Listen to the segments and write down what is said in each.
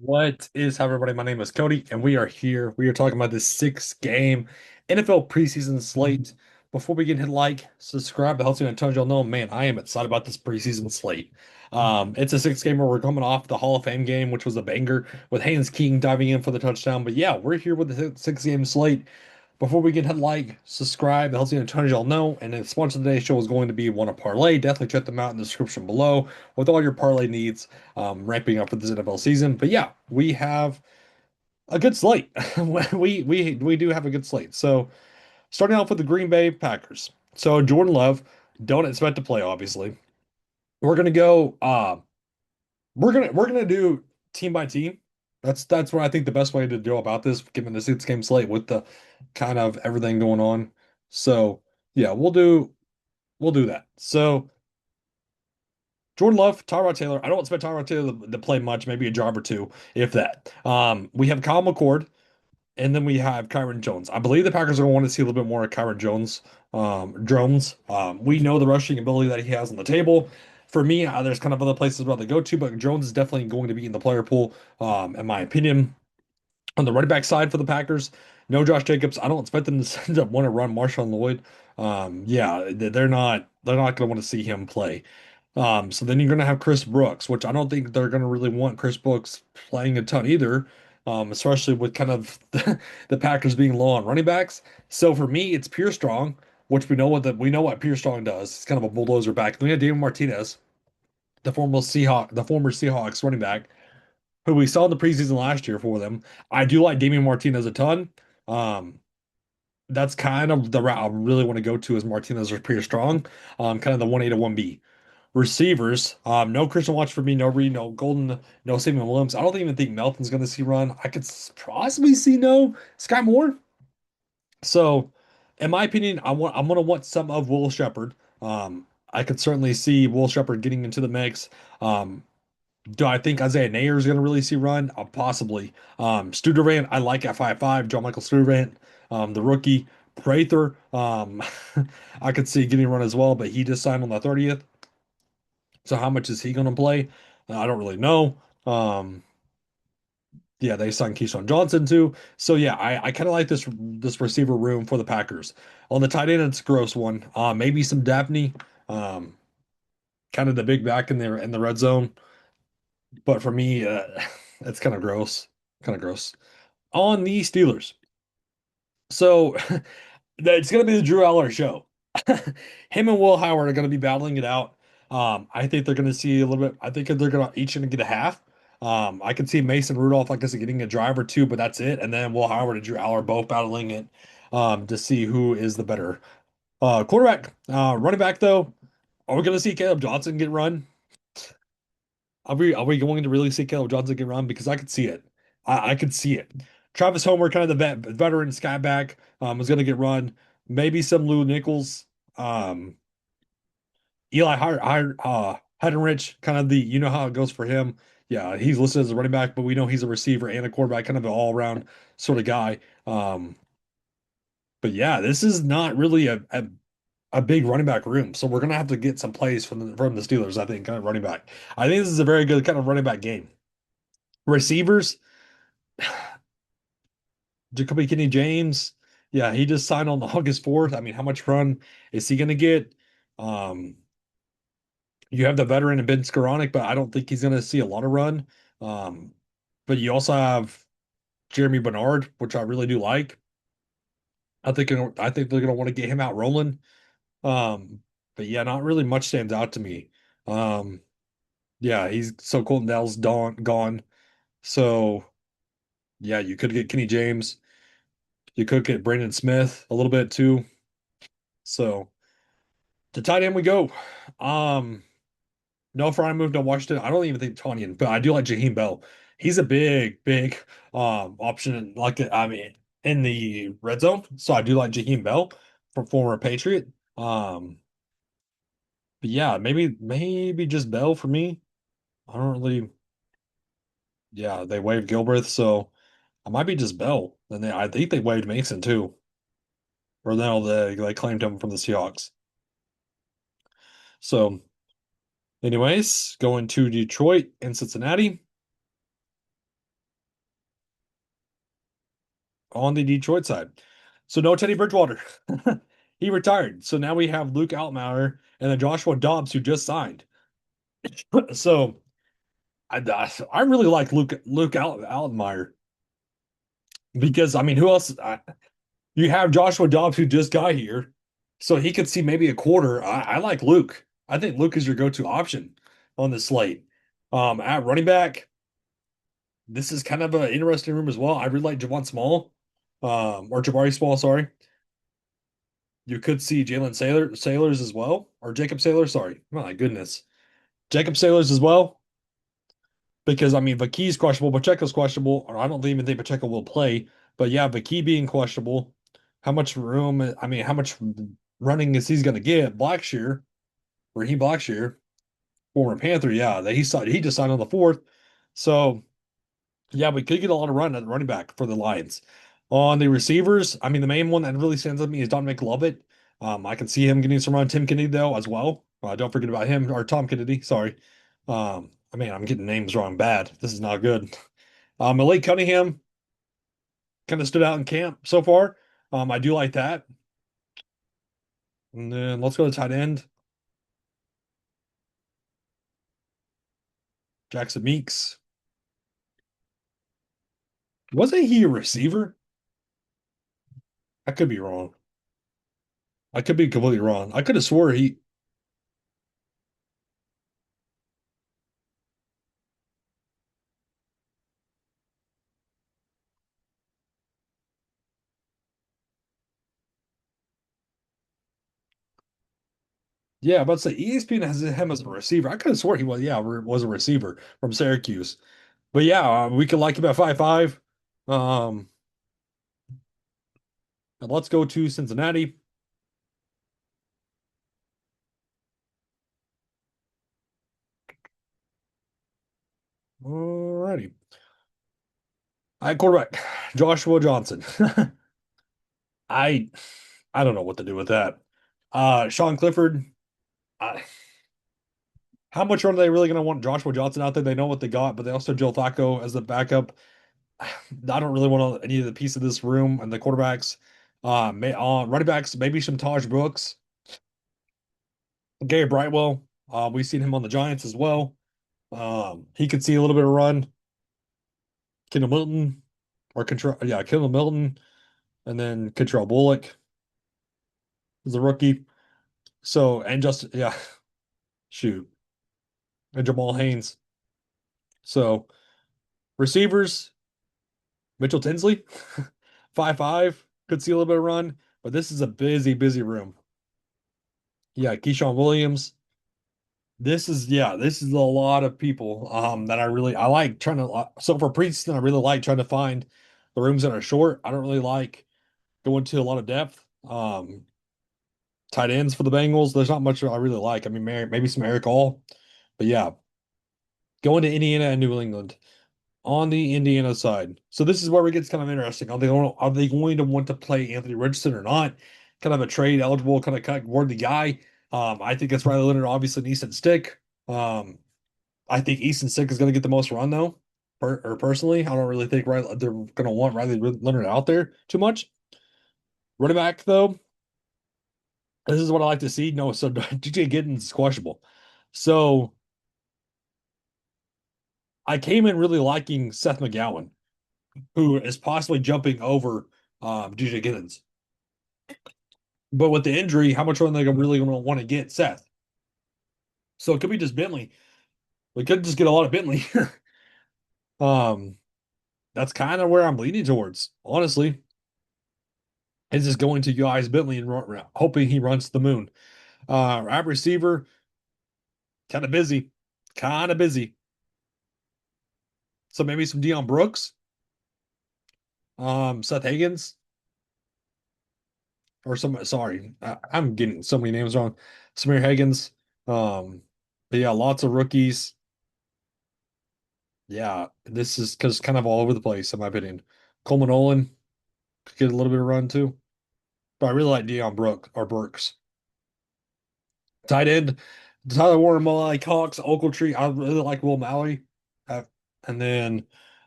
What is up, everybody? My name is Cody, and we are here. We are talking about this six-game NFL preseason slate. Before we get hit subscribe, that helps me and tells y'all know, man, I am excited about this preseason slate. It's a six-gamer. We're coming off the Hall of Fame game, which was a banger with Haynes King diving in for the touchdown. But yeah, we're here with the six-game slate. Before we get hit subscribe, that helps me and tells y'all know. And the sponsor of today's show is going to be One a Parlay. Definitely check them out in the description below with all your parlay needs ramping up for this NFL season. But yeah, we have a good slate. We do have a good slate. So starting off with the Green Bay Packers. So Jordan Love, don't expect to play, obviously. We're gonna go we're gonna do team by team. That's what I think the best way to go about this, given the six game slate with the kind of everything going on. So yeah, we'll do that. So Jordan Love, Tyrod Taylor. I don't expect Tyrod Taylor to play much, maybe a job or two, if that. We have Kyle McCord, and then we have Kyron Jones. I believe the Packers are going to want to see a little bit more of Kyron Jones, drones. We know the rushing ability that he has on the table. For me, there's kind of other places about to go to, but Jones is definitely going to be in the player pool, in my opinion. On the running back side for the Packers, no Josh Jacobs. I don't expect them to want to run Marshawn Lloyd. Yeah, they're not going to want to see him play. So then you're going to have Chris Brooks, which I don't think they're going to really want Chris Brooks playing a ton either, especially with kind of the Packers being low on running backs. So for me, it's Pierre Strong, which we know what Pierre Strong does. It's kind of a bulldozer back. Then we have David Martinez, the former Seahawks running back, who we saw in the preseason last year for them. I do like Damian Martinez a ton. Um, that's kind of the route I really want to go to is Martinez or Pierre Strong, kind of the 1A to 1B. Receivers, no Christian Watch for me, no Reed, no Golden, no Samuel Williams. I don't even think Melton's going to see run. I could possibly see no Sky Moore. So, in my opinion, I'm going to want some of Will Shepherd. I could certainly see Will Shepherd getting into the mix. Um, do I think Isaiah Nayer is going to really see run? Possibly. Studevant, I like at 5'5", John Michael Studevant, the rookie. Prather, I could see getting run as well, but he just signed on the 30th. So how much is he going to play? I don't really know. Um, yeah, they signed Keyshawn Johnson too. So yeah, I kind of like this receiver room for the Packers. On the tight end, it's a gross one. Maybe some Dabney, um, kind of the big back in the red zone. But for me, it's kind of gross. Kind of gross. On the Steelers. So it's going to be the Drew Aller show. Him and Will Howard are going to be battling it out. I think they're going to see a little bit. I think they're going to each going to get a half. I can see Mason Rudolph, like I said, getting a drive or two, but that's it. And then Will Howard and Drew Aller both battling it to see who is the better quarterback. Running back, though, are we going to see Caleb Johnson get run? Are we going to really see Caleb Johnson get run? Because I could see it. I could see it. Travis Homer, kind of the veteran skyback, is going to get run. Maybe some Lou Nichols. Um, Heidenreich, kind of the you know how it goes for him. Yeah, he's listed as a running back, but we know he's a receiver and a quarterback, kind of an all-around sort of guy. But yeah, this is not really a big running back room, so we're gonna have to get some plays from the Steelers. I think kind of running back. I think this is a very good kind of running back game. Receivers, Jacoby Kenny James. Yeah, he just signed on August 4th. I mean, how much run is he gonna get? Um, You have the veteran and Ben Skoranek, but I don't think he's going to see a lot of run. Um, but you also have Jeremy Bernard, which I really do like. I think they're going to want to get him out rolling. Um, but yeah, not really much stands out to me. Um, yeah, he's so Colton Dell's gone. So yeah, you could get Kenny James. You could get Brandon Smith a little bit too. So to tight end we go. Um, No, Fry moved to Washington. I don't even think Tanyan, but I do like Jaheim Bell. He's a big option like I mean in the red zone. So I do like Jaheim Bell from former Patriot. But yeah, maybe just Bell for me. I don't really yeah, they waived Gilbreth, so I might be just Bell. And I think they waived Mason too. Or no, they claimed him from the Seahawks. So, anyways, going to Detroit and Cincinnati. on the Detroit side. So no Teddy Bridgewater. He retired. So now we have Luke Altmaier and then Joshua Dobbs who just signed. So I really like Luke Altmaier because I mean who else? You have Joshua Dobbs who just got here, so he could see maybe a quarter. I like Luke. I think Luke is your go-to option on the slate. At running back, this is kind of an interesting room as well. I really like Javon Small, or Jabari Small, sorry. You could see Sailors as well, or Jacob Sailors, sorry. My goodness. Jacob Sailors as well, because I mean Vaki's questionable, Pacheco's questionable, or I don't even think Pacheco will play. But yeah, Vaki being questionable, how much room, I mean, how much running is he's gonna get? Blackshear, Raheem Blackshear, former Panther, yeah, that he just signed on the fourth. So yeah, we could get a lot of run at running back for the Lions. On the receivers, I mean, the main one that really stands out to me is Dominic Lovett. I can see him getting some run. Tim Kennedy, though, as well. Don't forget about him, or Tom Kennedy, sorry. I mean, I'm getting names wrong bad. This is not good. Malik Cunningham kind of stood out in camp so far. I do like that. And then let's go to tight end. Jackson Meeks. Wasn't he a receiver? I could be wrong. I could be completely wrong. I could have swore he. Yeah, I'm about to say ESPN has him as a receiver. I could have swore he was, yeah, was a receiver from Syracuse. But yeah, we could like him at 5'5". Um, and let's go to Cincinnati. Alrighty. I quarterback Joshua Johnson. I I don't know what to do with that. Sean Clifford. I, how much are they really going to want Joshua Johnson out there? They know what they got, but they also have Joe Flacco as the backup. I don't really want any of the piece of this room and the quarterbacks. Running backs, maybe some Taj Brooks, Gary Brightwell. We've seen him on the Giants as well. He could see a little bit of run. Kendall Milton or control, yeah, Kendall Milton, and then Control Bullock is a rookie. So and just yeah, shoot, and Jamal Haynes. So receivers, Mitchell Tinsley, 5'5", could see a little bit of run, but this is a busy room. Yeah, Keyshawn Williams. This is a lot of people that I like trying to so for preseason I really like trying to find the rooms that are short. I don't really like going to a lot of depth. Tight ends for the Bengals, there's not much I really like. I mean, maybe some Eric All, but yeah, going to Indiana and New England on the Indiana side. So this is where it gets kind of interesting. Are they going to want to play Anthony Richardson or not? Kind of a trade eligible kind of cut worthy guy. I think it's Riley Leonard, obviously, and Easton Stick. I think Easton Stick is going to get the most run though. Personally, I don't really think they're going to want Riley Leonard out there too much. Running back though, this is what I like to see. No, so DJ Giddens is questionable. So I came in really liking Seth McGowan, who is possibly jumping over DJ Giddens. But with the injury, how much are they really going to want to get Seth? So it could be just Bentley. We could just get a lot of Bentley. um, that's kind of where I'm leaning towards, honestly. Is just going to guys Bentley and hoping he runs to the moon. Wide receiver, kind of busy, kind of busy. So maybe some Deion Brooks, Seth Higgins, or some. Sorry, I'm getting so many names wrong. Samir Higgins. But yeah, lots of rookies. Yeah, this is because kind of all over the place, in my opinion. Coleman Olin could get a little bit of run too, but I really like Deion Brooks. Tight end, Tyler Warren, Molly Cox, Ogletree. I really like Will Mallory. Uh, and then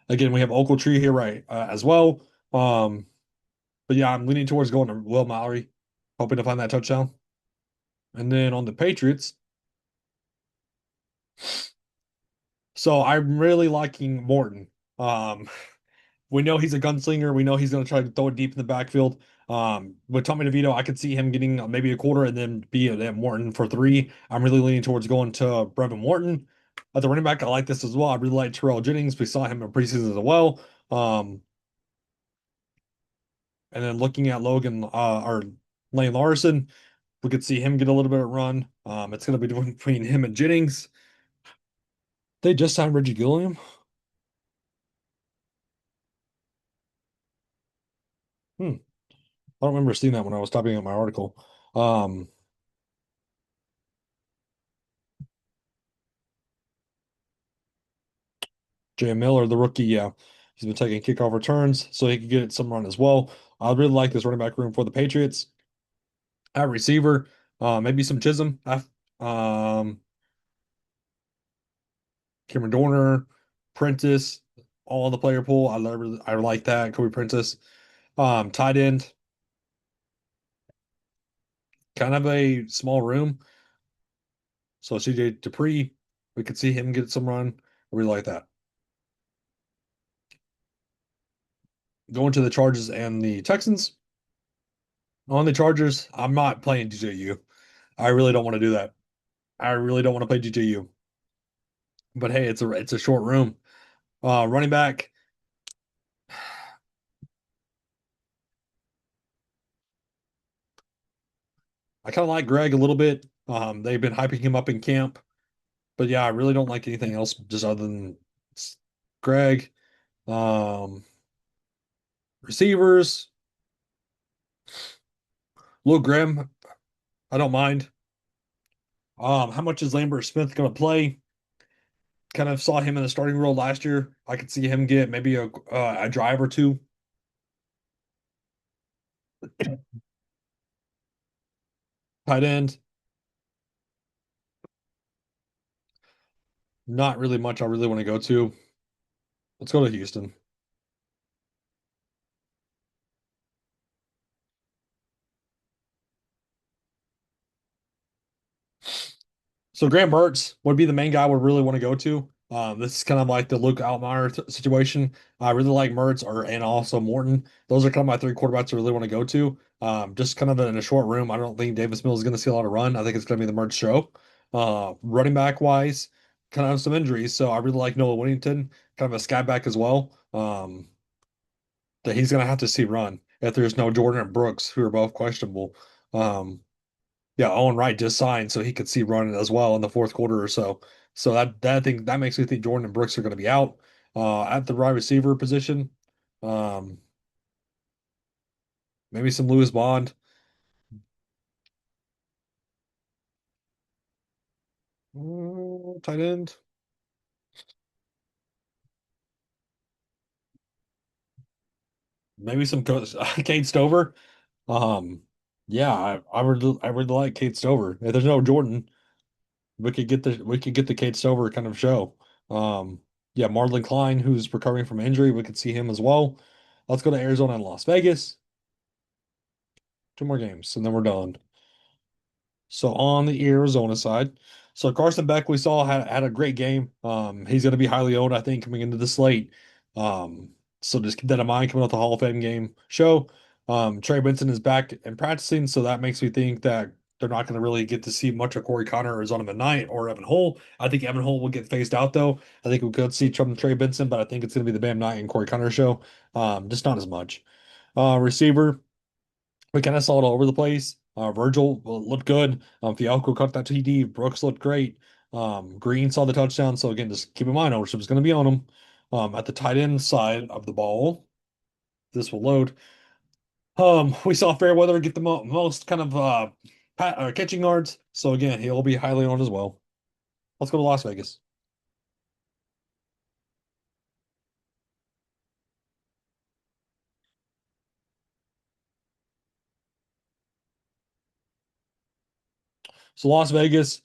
again, we have Ogletree here, right, as well. But yeah, I'm leaning towards going to Will Mallory, hoping to find that touchdown. And then on the Patriots, so I'm really liking Morton. Um, we know he's a gunslinger. We know he's going to try to throw it deep in the backfield. With Tommy DeVito, I could see him getting maybe a quarter and then be at Morton for three. I'm really leaning towards going to Brevin Morton. At the running back, I like this as well. I really like Terrell Jennings. We saw him in preseason as well. Um, and then looking at Logan or Lane Larson, we could see him get a little bit of run. It's going to be between him and Jennings. They just signed Reggie Gilliam. Hmm. I don't remember seeing that when I was typing up my article. Um, Jay Miller, the rookie, yeah, he's been taking kickoff returns, so he could get some run as well. I really like this running back room for the Patriots. At receiver, maybe some Chisholm, Cameron Dorner, Prentice, all on the player pool. I like that. Kobe Prentice. Tight end, kind of a small room. So CJ Dupree, we could see him get some run. I really like that. Going to the Chargers and the Texans. On the Chargers, I'm not playing DJU. I really don't want to do that. I really don't want to play DJU. But hey, it's a short room. Running back, I kind of like Greg a little bit. They've been hyping him up in camp, but yeah, I really don't like anything else just other than Greg. Um, Receivers, Luke Grimm, I don't mind. How much is Lambert Smith going to play? Kind of saw him in the starting role last year. I could see him get maybe a drive or two. Tight end, not really much I really want to go to. Let's go to Houston. So Graham Mertz would be the main guy I would really want to go to. This is kind of like the Luke Altmaier situation. I really like Mertz and also Morton. Those are kind of my three quarterbacks I really want to go to. Just kind of in a short room. I don't think Davis Mills is going to see a lot of run. I think it's going to be the Mertz show. Running back wise, kind of have some injuries. So I really like Noah Whittington, kind of a sky back as well. That he's going to have to see run if there's no Jordan and Brooks, who are both questionable. Um, yeah, Owen Wright just signed, so he could see running as well in the fourth quarter or so. So that thing that makes me think Jordan and Brooks are going to be out at the wide receiver position. Um, maybe some Lewis Bond, tight end. Maybe some Cade Stover. Um, yeah, I really like Cade Stover. If there's no Jordan, we could get the Cade Stover kind of show. Yeah, Marlon Klein, who's recovering from injury, we could see him as well. Let's go to Arizona and Las Vegas. Two more games, and then we're done. So on the Arizona side, so Carson Beck we saw had a great game. He's going to be highly owned, I think, coming into the slate. Um, so just keep that in mind coming out the Hall of Fame game show. Trey Benson is back and practicing, so that makes me think that they're not going to really get to see much of Corey Connor or Zonovan Knight or Evan Hull. I think Evan Hull will get phased out though. I think we could see Trey Benson, but I think it's going to be the Bam Knight and Corey Connor show. Just not as much. Receiver. We kind of saw it all over the place. Virgil looked good. Fialco caught that TD. Brooks looked great. Green saw the touchdown. So again, just keep in mind ownership is going to be on him. At the tight end side of the ball, this will load. We saw Fairweather get the most kind of catching yards. So again, he'll be highly owned as well. Let's go to Las Vegas. So Las Vegas,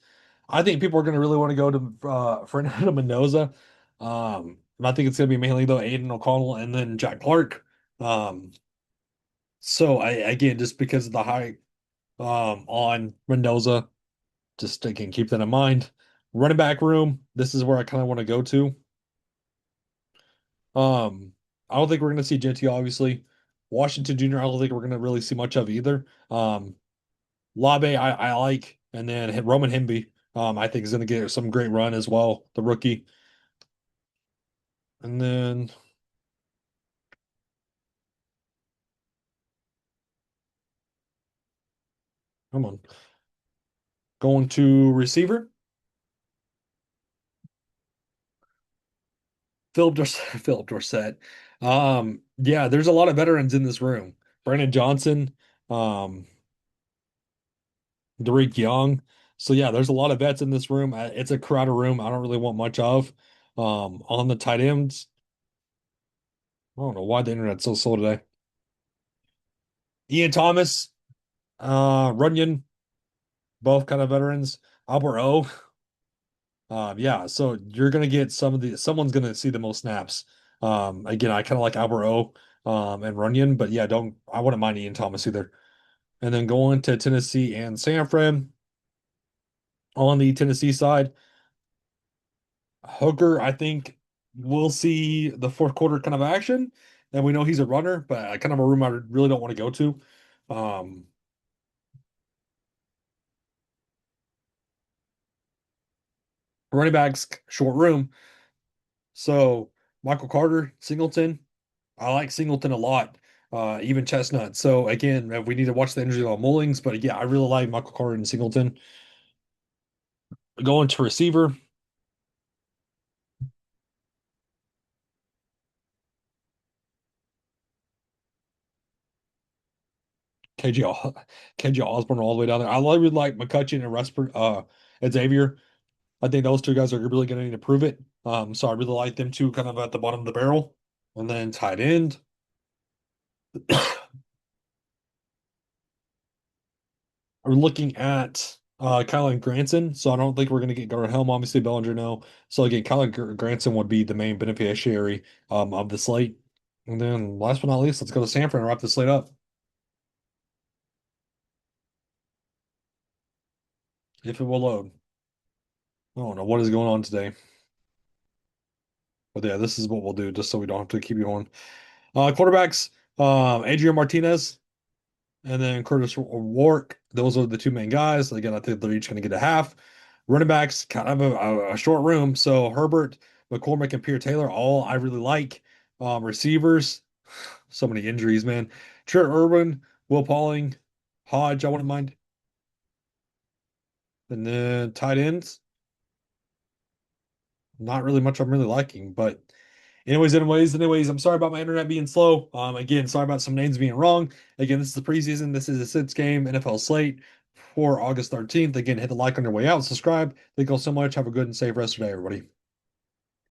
I think people are going to really want to go to Fernando Mendoza. I think it's going to be mainly though Aiden O'Connell and then Jack Clark. Um, So I again just because of the high on Mendoza, just again keep that in mind. Running back room, this is where I kind of want to go to. Um, I don't think we're gonna see JT obviously. Washington Jr. I don't think we're gonna really see much of either. Labe I like, and then Roman Himby I think is gonna get some great run as well, the rookie. And then come on, going to receiver. Philip Dorsett. Yeah, there's a lot of veterans in this room. Brandon Johnson, um, Derek Young. So yeah, there's a lot of vets in this room. It's a crowded room. I don't really want much of. On the tight ends, I don't know why the internet's so slow today. Ian Thomas, Runyon, both kind of veterans. Albert O. Yeah, so you're gonna get someone's gonna see the most snaps. Again, I kind of like Albert O. And Runyon, but yeah, don't I wouldn't mind Ian Thomas either. And then going to Tennessee and San Fran on the Tennessee side, Hooker, I think we'll see the fourth quarter kind of action. And we know he's a runner, but kind of a room I really don't want to go to. Um, Running backs, short room. So Michael Carter, Singleton. I like Singleton a lot, even Chestnut. So again, we need to watch the injury on Mullings, but yeah, I really like Michael Carter and Singleton. Going to receiver, KJ KJ Osborne all the way down there. I really like McCutcheon and and Xavier. I think those two guys are really going to need to prove it. So I really like them two kind of at the bottom of the barrel. And then tight end. We're looking at Kylan Granson. So I don't think we're going to get Gar Helm. Obviously, Bellinger, no. So again, Granson would be the main beneficiary of the slate. And then last but not least, let's go to Sanford and wrap the slate up. If it will load. I don't know what is going on today. But yeah, this is what we'll do just so we don't have to keep you on. Quarterbacks, Adrian Martinez and then Curtis Wark. Those are the two main guys. Again, I think they're each going to get a half. Running backs, kind of a short room. So Herbert, McCormick, and Pierre Taylor, all I really like. Receivers, so many injuries, man. Trent Irwin, Will Pauling, Hodge, I wouldn't mind. And then tight ends, not really much I'm really liking. But anyways, I'm sorry about my internet being slow. Again, sorry about some names being wrong. Again, this is the preseason. This is a six game NFL slate for August 13th. Again, hit the like on your way out, subscribe. Thank you all so much. Have a good and safe rest of the day, everybody.